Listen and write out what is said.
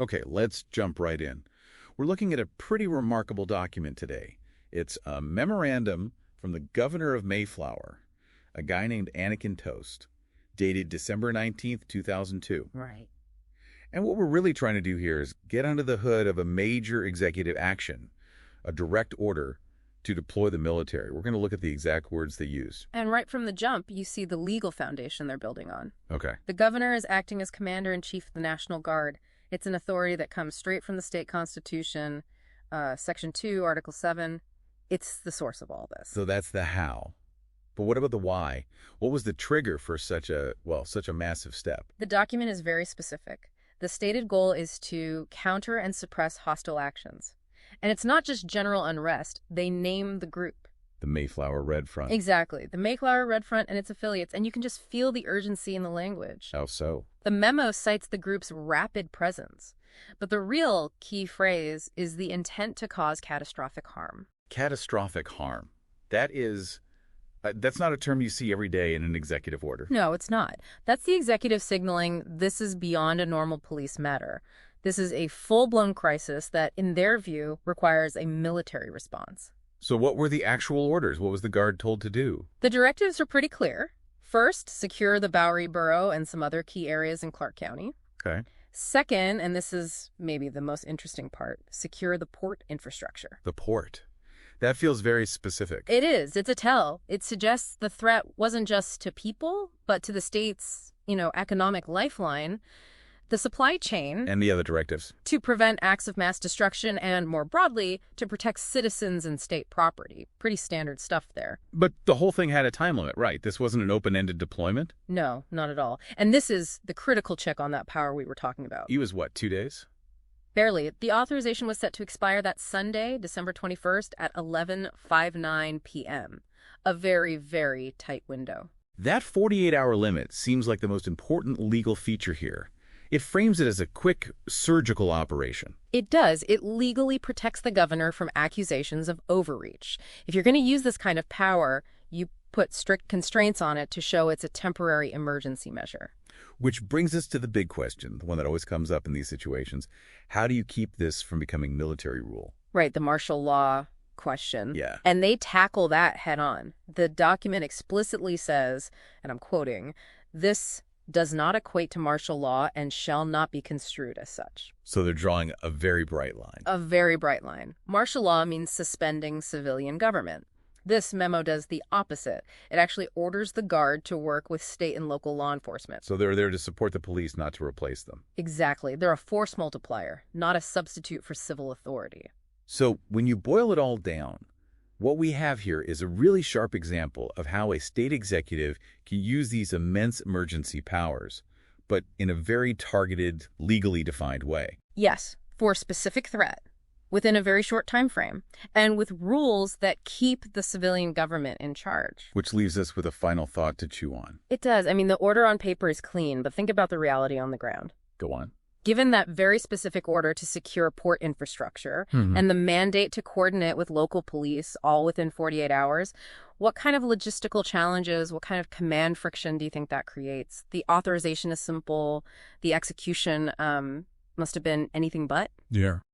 Okay, let's jump right in. We're looking at a pretty remarkable document today. It's a memorandum from the governor of Mayflower, a guy named Anakin Toast, dated December 19th, 2002. Right. And what we're really trying to do here is get under the hood of a major executive action, a direct order to deploy the military. We're going to look at the exact words they use. And right from the jump, you see the legal foundation they're building on. Okay. The governor is acting as commander-in-chief of the National Guard. It's an authority that comes straight from the state constitution, Section 2, Article 7. It's the source of all this. So that's the how. But what about the why? What was the trigger for such a massive step? The document is very specific. The stated goal is to counter and suppress hostile actions. And it's not just general unrest. They name the group. The Mayflower Red Front. Exactly. The Mayflower Red Front and its affiliates. And you can just feel the urgency in the language. How so? The memo cites the group's rapid presence. But the real key phrase is the intent to cause catastrophic harm. Catastrophic harm. That's not a term you see every day in an executive order. No, it's not. That's the executive signaling this is beyond a normal police matter. This is a full-blown crisis that, in their view, requires a military response. So what were the actual orders? What was the Guard told to do? The directives are pretty clear. First, secure the Bowery Borough and some other key areas in Clark County. Okay. Second, and this is maybe the most interesting part, secure the port infrastructure. The port. That feels very specific. It is. It's a tell. It suggests the threat wasn't just to people, but to the state's, economic lifeline, the supply chain. And the other directives. To prevent acts of mass destruction and, more broadly, to protect citizens and state property. Pretty standard stuff there. But the whole thing had a time limit, right? This wasn't an open-ended deployment? No, not at all. And this is the critical check on that power we were talking about. It was what, 2 days? Barely. The authorization was set to expire that Sunday, December 21st at 11:59 p.m. A very, very tight window. That 48-hour limit seems like the most important legal feature here. It frames it as a quick, surgical operation. It does. It legally protects the governor from accusations of overreach. If you're going to use this kind of power, you put strict constraints on it to show it's a temporary emergency measure. Which brings us to the big question, the one that always comes up in these situations. How do you keep this from becoming military rule? Right, the martial law question. Yeah. And they tackle that head on. The document explicitly says, and I'm quoting, "This does not equate to martial law and shall not be construed as such." So they're drawing a very bright line. A very bright line. Martial law means suspending civilian government. This memo does the opposite. It actually orders the Guard to work with state and local law enforcement. So they're there to support the police, not to replace them. Exactly. They're a force multiplier, not a substitute for civil authority. So when you boil it all down, what we have here is a really sharp example of how a state executive can use these immense emergency powers, but in a very targeted, legally defined way. Yes, for a specific threat, within a very short time frame, and with rules that keep the civilian government in charge. Which leaves us with a final thought to chew on. It does. I mean, the order on paper is clean, but think about the reality on the ground. Go on. Given that very specific order to secure port infrastructure and the mandate to coordinate with local police all within 48 hours, what kind of logistical challenges, what kind of command friction do you think that creates? The authorization is simple. The execution must have been anything but. Yeah.